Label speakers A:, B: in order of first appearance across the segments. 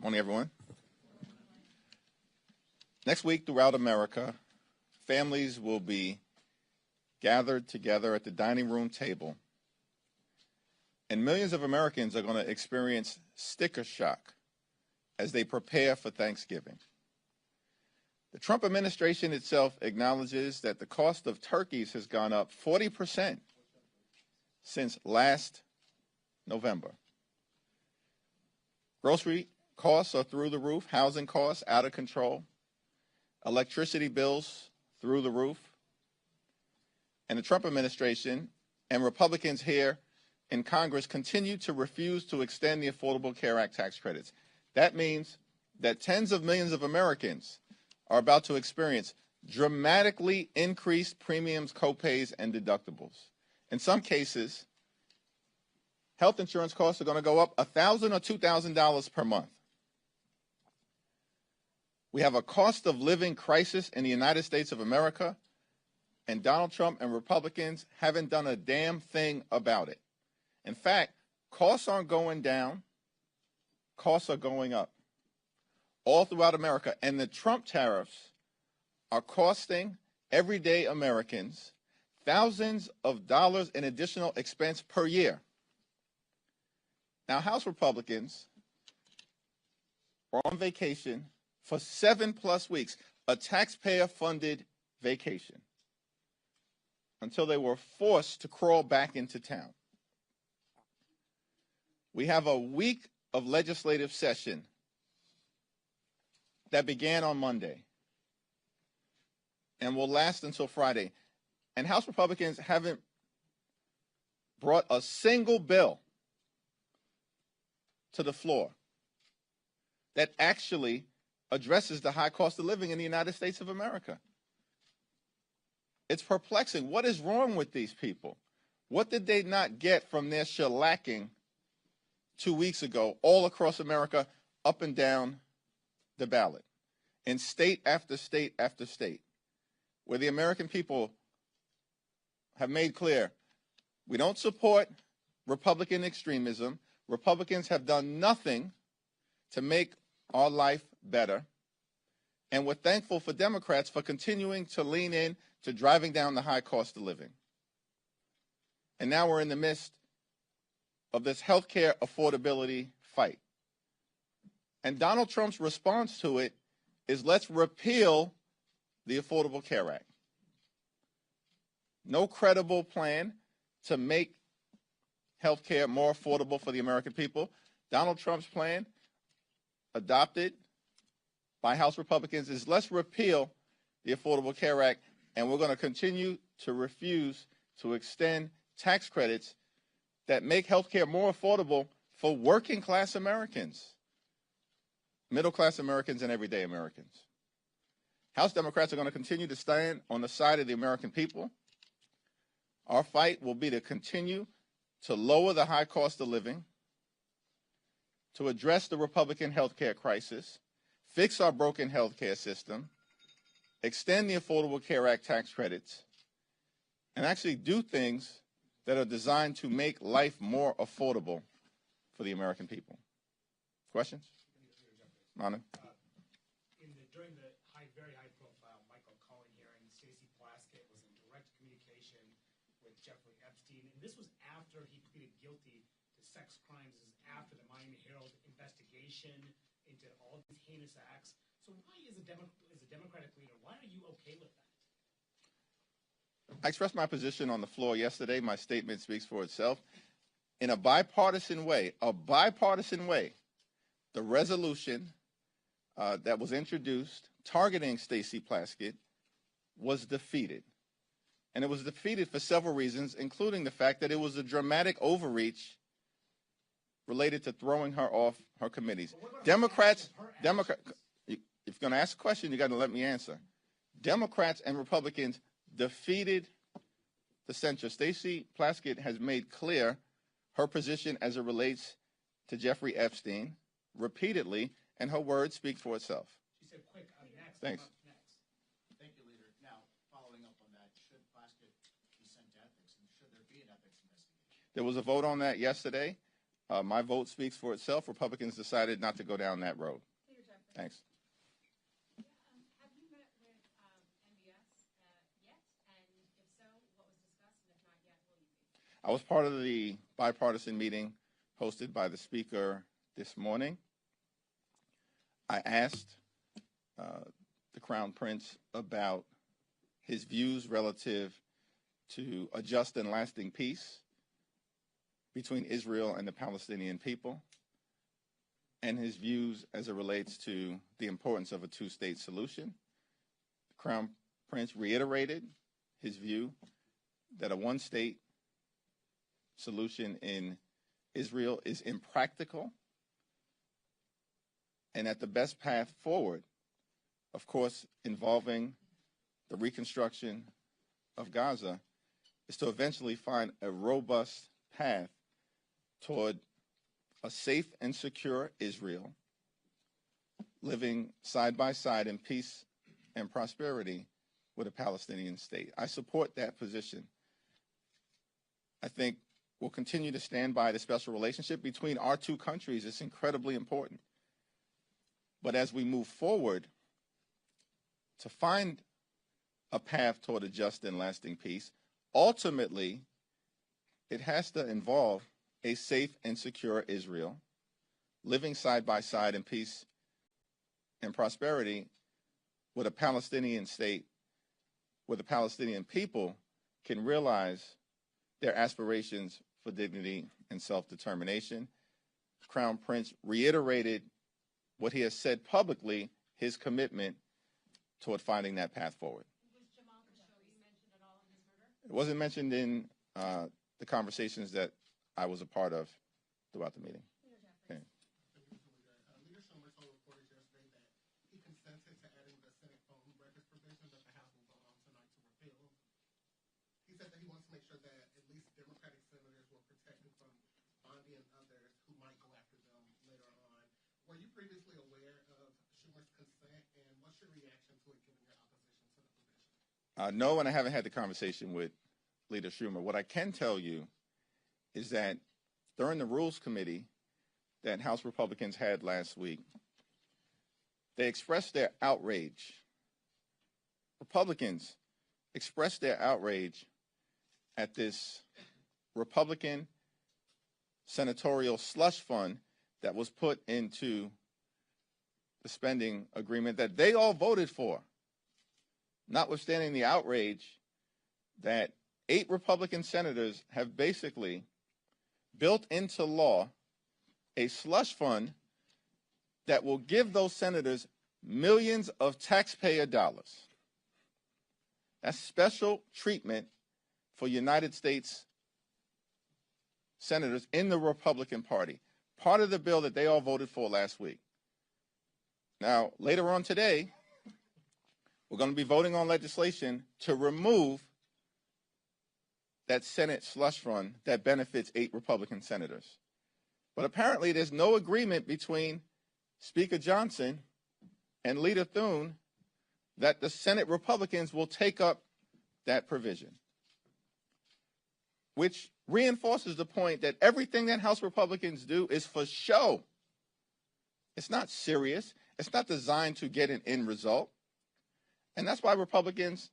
A: Morning, everyone. Next week throughout America, families will be gathered together at the dining room table, and millions of Americans are going to experience sticker shock as they prepare for Thanksgiving. The Trump administration itself acknowledges that the cost of turkeys has gone up 40% since last November. Grocery costs are through the roof, housing costs out of control, electricity bills through the roof, and the Trump administration and Republicans here in Congress continue to refuse to extend the Affordable Care Act tax credits. That means that tens of millions of Americans are about to experience dramatically increased premiums, copays, and deductibles. In some cases, health insurance costs are going to go up $1,000 or $2,000 per month. We have a cost of living crisis in the United States of America, and Donald Trump and Republicans haven't done a damn thing about it. In fact, costs aren't going down, costs are going up all throughout America, and the Trump tariffs are costing everyday Americans thousands of dollars in additional expense per year. Now, House Republicans are on vacation for 7+ weeks, a taxpayer-funded vacation, until they were forced to crawl back into town. We have a week of legislative session that began on Monday and will last until Friday. And House Republicans haven't brought a single bill to the floor that actually addresses the high cost of living in the United States of America. It's perplexing. What is wrong with these people? What did they not get from their shellacking 2 weeks ago all across America, up and down the ballot, in state after state after state, where the American people have made clear we don't support Republican extremism. Republicans have done nothing to make our life better. And we're thankful for Democrats for continuing to lean in to driving down the high cost of living. And now we're in the midst of this healthcare affordability fight. And Donald Trump's response to it is, let's repeal the Affordable Care Act. No credible plan to make healthcare more affordable for the American people. Donald Trump's plan, adopted by House Republicans, is let's repeal the Affordable Care Act, and we're going to continue to refuse to extend tax credits that make healthcare more affordable for working-class Americans, middle-class Americans, and everyday Americans. House Democrats are going to continue to stand on the side of the American people. Our fight will be to continue to lower the high cost of living, to address the Republican health care crisis, fix our broken health care system, extend the Affordable Care Act tax credits, and actually do things that are designed to make life more affordable for the American people. Questions? Manu?
B: During the very high-profile Michael Cohen hearing, Stacy Plaskett was in direct communication with Jeffrey Epstein, and this was after he pleaded guilty to sex crimes. This is after the Miami Herald investigation into all these heinous acts. So why, as a Democratic leader, why are you okay with that?
A: I expressed my position on the floor yesterday. My statement speaks for itself. In a bipartisan way, the resolution that was introduced targeting Stacy Plaskett was defeated. And it was defeated for several reasons, including the fact that it was a dramatic overreach related to throwing her off her committees. Democrats, if you're going to ask a question, you got to let me answer. Democrats and Republicans defeated the censure. Stacy Plaskett has made clear her position as it relates to Jeffrey Epstein repeatedly, and her words speak for itself.
B: She said, quick, I'm next.
A: Thanks.
B: Next.
C: Thank you, Leader. Now, following up on that, should Plaskett be sent to ethics, and should there be an ethics investigation?
A: There was a vote on that yesterday. my vote speaks for itself. Republicans decided not to go down that road. Thanks.
D: Have you met with MBS yet? And if so, what was discussed? And if not yet, will you be?
A: I was part of the bipartisan meeting hosted by the Speaker this morning. I asked the Crown Prince about his views relative to a just and lasting peace between Israel and the Palestinian people, and his views as it relates to the importance of a two-state solution. The Crown Prince reiterated his view that a one-state solution in Israel is impractical, and that the best path forward, of course, involving the reconstruction of Gaza, is to eventually find a robust path toward a safe and secure Israel, living side by side in peace and prosperity with a Palestinian state. I support that position. I think we'll continue to stand by the special relationship between our two countries. It's incredibly important. But as we move forward to find a path toward a just and lasting peace, ultimately, it has to involve a safe and secure Israel, living side by side in peace and prosperity with a Palestinian state, where the Palestinian people can realize their aspirations for dignity and self-determination. Crown Prince reiterated what he has said publicly, his commitment toward finding that path forward.
D: Was Jamal Khashoggi mentioned at all in his murder?
A: It wasn't mentioned in the conversations that I was a part of throughout the meeting. Okay.
C: Leader Schumer told reporters yesterday that he consented to adding the Senate phone records provision that the House will vote on tonight to repeal. He said that he wants to make sure that at least Democratic senators were protected from Bondi and others who might go after them later on. Were you previously aware of Schumer's consent, and what's your reaction to it given your opposition to the provision?
A: No, and I haven't had the conversation with Leader Schumer. What I can tell you is that during the Rules Committee that House Republicans had last week, they expressed their outrage. Republicans expressed their outrage at this Republican senatorial slush fund that was put into the spending agreement that they all voted for, notwithstanding the outrage that 8 Republican senators have basically built into law a slush fund that will give those senators millions of taxpayer dollars. That's special treatment for United States senators in the Republican Party, part of the bill that they all voted for last week. Now, later on today, we're going to be voting on legislation to remove that Senate slush fund that benefits 8 Republican senators. But apparently there's no agreement between Speaker Johnson and Leader Thune that the Senate Republicans will take up that provision, which reinforces the point that everything that House Republicans do is for show. It's not serious. It's not designed to get an end result. And that's why Republicans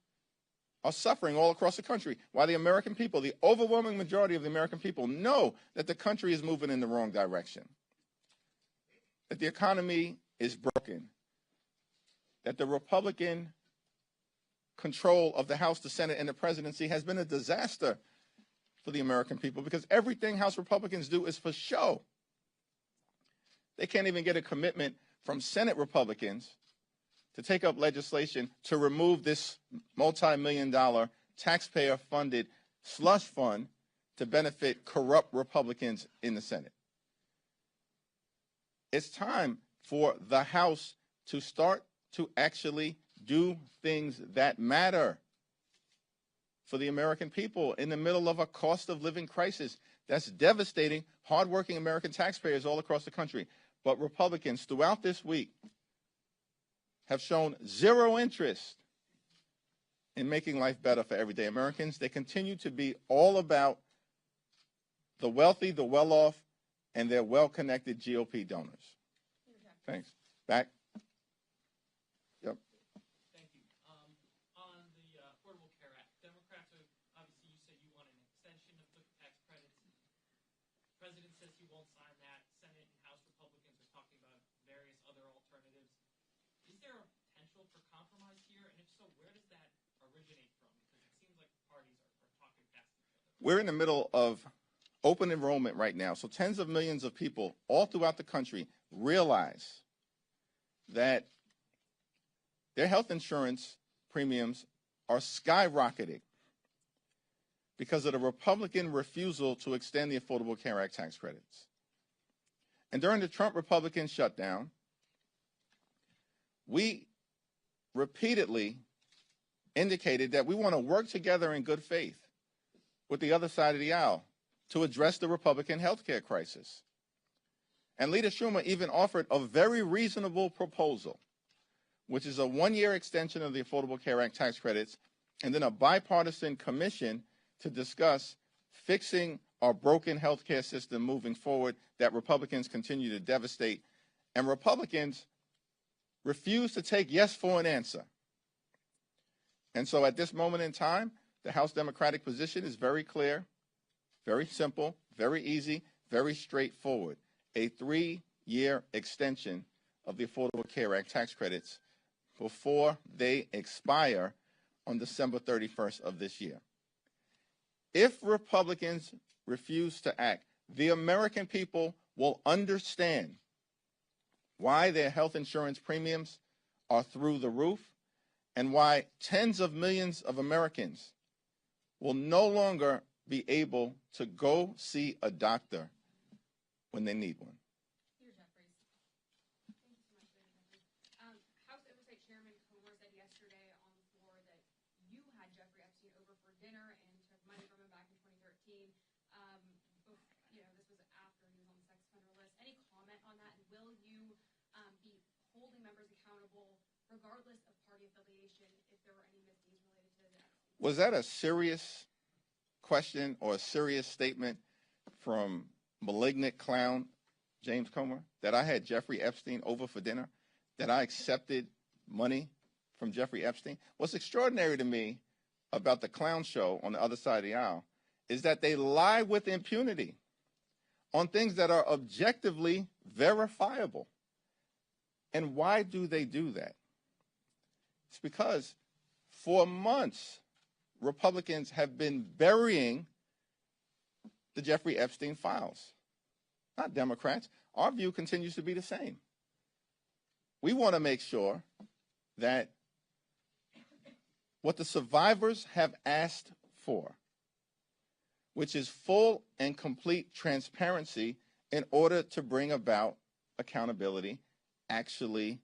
A: are suffering all across the country, why the American people, the overwhelming majority of the American people, know that the country is moving in the wrong direction, that the economy is broken, that the Republican control of the House, the Senate, and the presidency has been a disaster for the American people, because everything House Republicans do is for show. They can't even get a commitment from Senate Republicans to take up legislation to remove this multi-million-dollar taxpayer-funded slush fund to benefit corrupt Republicans in the Senate. It's time for the House to start to actually do things that matter for the American people in the middle of a cost of living crisis that's devastating hardworking American taxpayers all across the country. But Republicans throughout this week have shown zero interest in making life better for everyday Americans. They continue to be all about the wealthy, the well-off, and their well-connected GOP donors. Thanks. Back. Yep.
E: Thank you. On the Affordable Care Act, Democrats are, obviously you said you want an extension of the tax credits. The president says he won't sign that. Senate and House Republicans are talking about various other alternatives. Is there a potential for compromise here? And if so, where does that originate from? Because it seems like parties are talking past each other.
A: We're in the middle of open enrollment right now. So tens of millions of people all throughout the country realize that their health insurance premiums are skyrocketing because of the Republican refusal to extend the Affordable Care Act tax credits. And during the Trump Republican shutdown, we repeatedly indicated that we want to work together in good faith with the other side of the aisle to address the Republican health care crisis. And Leader Schumer even offered a very reasonable proposal, which is a one-year extension of the Affordable Care Act tax credits, and then a bipartisan commission to discuss fixing our broken health care system moving forward that Republicans continue to devastate. And Republicans refuse to take yes for an answer. And so at this moment in time, the House Democratic position is very clear, very simple, very easy, very straightforward. A 3-year extension of the Affordable Care Act tax credits before they expire on December 31st of this year. If Republicans refuse to act, the American people will understand why their health insurance premiums are through the roof and why tens of millions of Americans will no longer be able to go see a doctor when they need one.
D: Leader Jeffries. Thank you so much, Leader Jeffries. House Oversight Chairman Comer said yesterday on the floor that you had Jeffrey Epstein over for dinner and took money from him back in 2013. This was after he was on the sex offender list. Any comment on that? And will you be holding members accountable regardless of party affiliation if there were any misdeeds related to the Epstein?
A: Was that a serious question or a serious statement from malignant clown James Comer, that I had Jeffrey Epstein over for dinner, that I accepted money from Jeffrey Epstein? What's extraordinary to me about the clown show on the other side of the aisle is that they lie with impunity on things that are objectively verifiable. And why do they do that? It's because for months, Republicans have been burying the Jeffrey Epstein files. Not Democrats. Our view continues to be the same. We want to make sure that what the survivors have asked for, which is full and complete transparency in order to bring about accountability, actually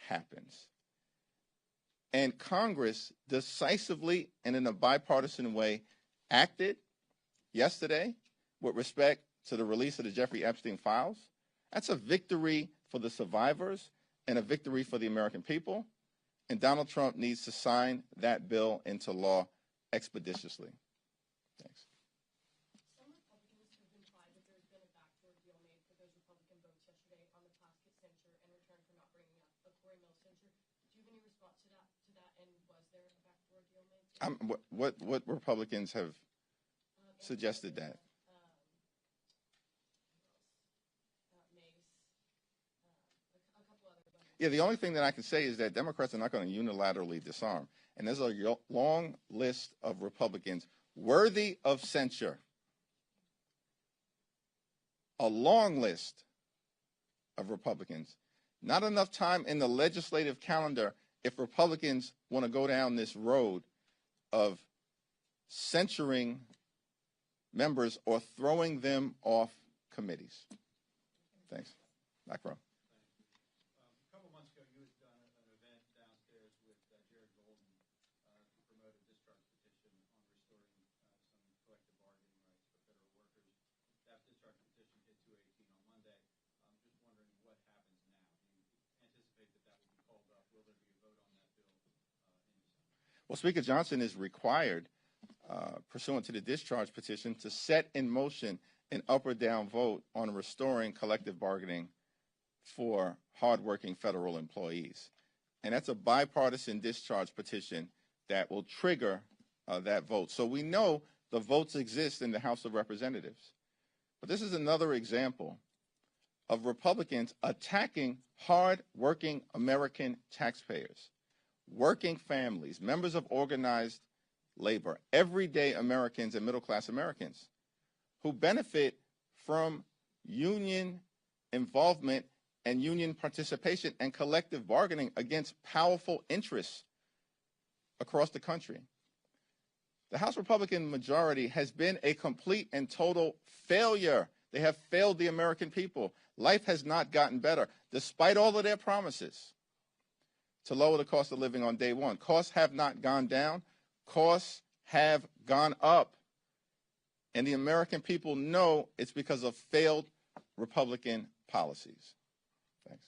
A: happens. And Congress decisively and in a bipartisan way acted yesterday with respect to the release of the Jeffrey Epstein files. That's a victory for the survivors and a victory for the American people. And Donald Trump needs to sign that bill into law expeditiously. Thanks.
D: Some Republicans have implied that there's been a backdoor deal made for those Republican votes yesterday on the Plaskett censure in return for not bringing up a Corey Mills censure. Do you have any response to that? And was there a backdoor deal made?
A: What Republicans have suggested that? Yeah, the only thing that I can say is that Democrats are not going to unilaterally disarm. And there's a long list of Republicans worthy of censure. A long list of Republicans. Not enough time in the legislative calendar if Republicans want to go down this road of censuring members or throwing them off committees. Thanks. Back row.
F: A couple months ago, you had done an event downstairs with Jared Golden to promote a discharge petition on restoring some collective bargaining rights for federal workers. That discharge petition hit 218 on Monday. I'm just wondering what happens now. Do you anticipate that will be called up? Will there be a vote on that bill in December?
A: Well, Speaker Johnson is required, pursuant to the discharge petition, to set in motion an up or down vote on restoring collective bargaining for hardworking federal employees. And that's a bipartisan discharge petition that will trigger that vote. So we know the votes exist in the House of Representatives. But this is another example of Republicans attacking hard-working American taxpayers, working families, members of organized labor, everyday Americans and middle-class Americans who benefit from union involvement and union participation and collective bargaining against powerful interests across the country. The House Republican majority has been a complete and total failure. They have failed the American people. Life has not gotten better, despite all of their promises to lower the cost of living on day one. Costs have not gone down. Costs have gone up. And the American people know it's because of failed Republican policies. Thanks.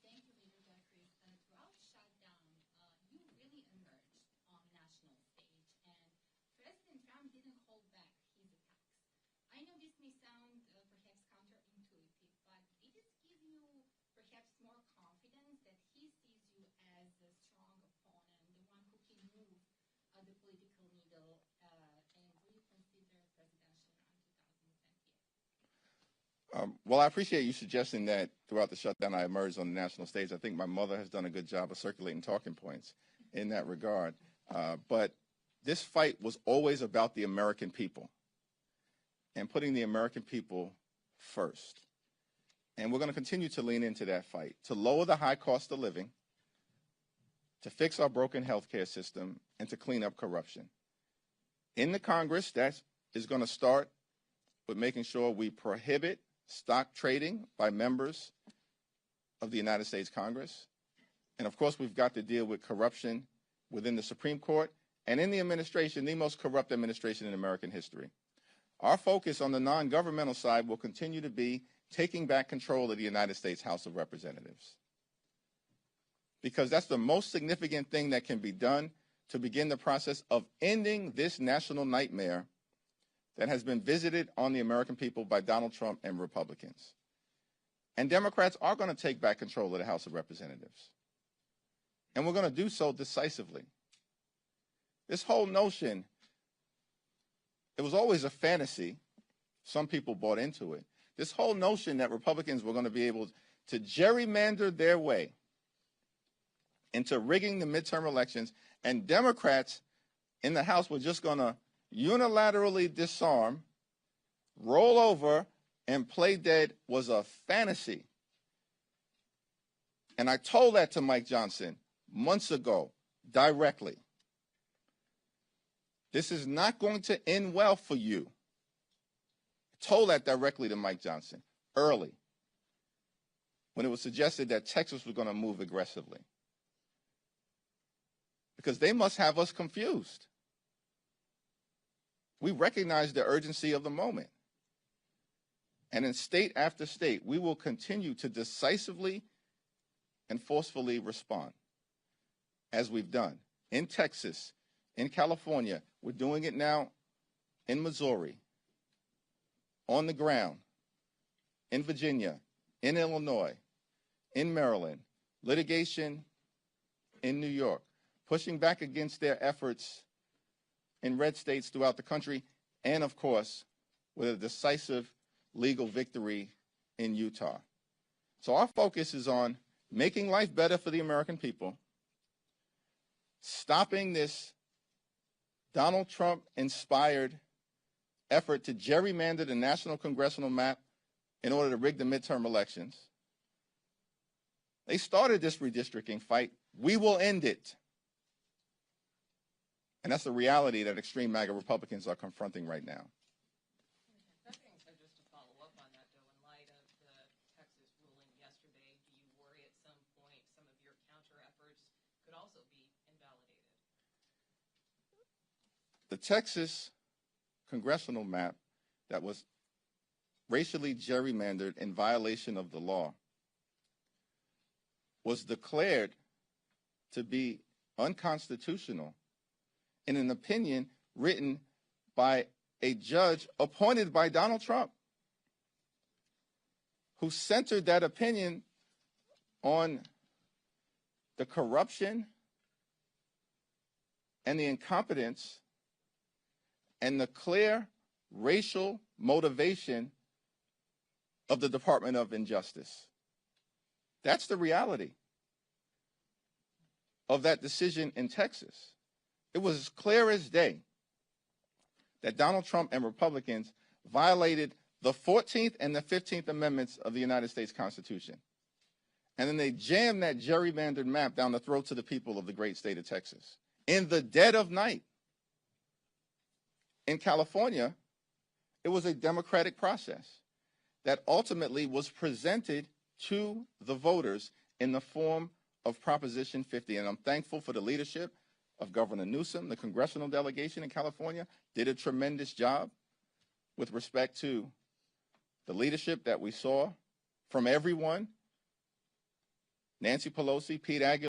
G: Thank you, Leader Jeffries. Throughout shutdown, you really emerged on the national stage, and President Trump didn't hold back his attacks. I know this may sound perhaps counterintuitive, but it does give you perhaps more confidence that he sees you as a strong opponent, the one who can move the political needle and reconsider presidential run 2028.
A: Well, I appreciate you suggesting that throughout the shutdown I emerged on the national stage. I think my mother has done a good job of circulating talking points in that regard. But this fight was always about the American people and putting the American people first. And we're going to continue to lean into that fight, to lower the high cost of living, to fix our broken healthcare system, and to clean up corruption. In the Congress, that is going to start with making sure we prohibit stock trading by members of the United States Congress. And of course, we've got to deal with corruption within the Supreme Court and in the administration, the most corrupt administration in American history. Our focus on the non-governmental side will continue to be taking back control of the United States House of Representatives, because that's the most significant thing that can be done to begin the process of ending this national nightmare that has been visited on the American people by Donald Trump and Republicans. And Democrats are going to take back control of the House of Representatives. And we're going to do so decisively. This whole notion, it was always a fantasy. Some people bought into it. This whole notion that Republicans were going to be able to gerrymander their way into rigging the midterm elections, and Democrats in the House were just going to unilaterally disarm, roll over, and play dead was a fantasy. And I told that to Mike Johnson months ago, directly. This is not going to end well for you. I told that directly to Mike Johnson, early, when it was suggested that Texas was going to move aggressively. Because they must have us confused. We recognize the urgency of the moment. And in state after state, we will continue to decisively and forcefully respond, as we've done. In Texas, in California, we're doing it now in Missouri, on the ground, in Virginia, in Illinois, in Maryland, litigation in New York, pushing back against their efforts in red states throughout the country, and of course, with a decisive legal victory in Utah. So our focus is on making life better for the American people, stopping this Donald Trump-inspired effort to gerrymander the national congressional map in order to rig the midterm elections. They started this redistricting fight. We will end it. And that's the reality that extreme MAGA Republicans are confronting right now.
E: That being said, just to follow up on that, though, in light of the Texas ruling yesterday, do you worry at some point some of your counter efforts could also be invalidated?
A: The Texas congressional map that was racially gerrymandered in violation of the law was declared to be unconstitutional in an opinion written by a judge appointed by Donald Trump who centered that opinion on the corruption and the incompetence and the clear racial motivation of the Department of Injustice. That's the reality of that decision in Texas. It was as clear as day that Donald Trump and Republicans violated the 14th and the 15th Amendments of the United States Constitution. And then they jammed that gerrymandered map down the throats of the people of the great state of Texas. In the dead of night. In California, it was a democratic process that ultimately was presented to the voters in the form of Proposition 50. And I'm thankful for the leadership of Governor Newsom. The congressional delegation in California did a tremendous job with respect to the leadership that we saw from everyone. Nancy Pelosi, Pete Aguilar,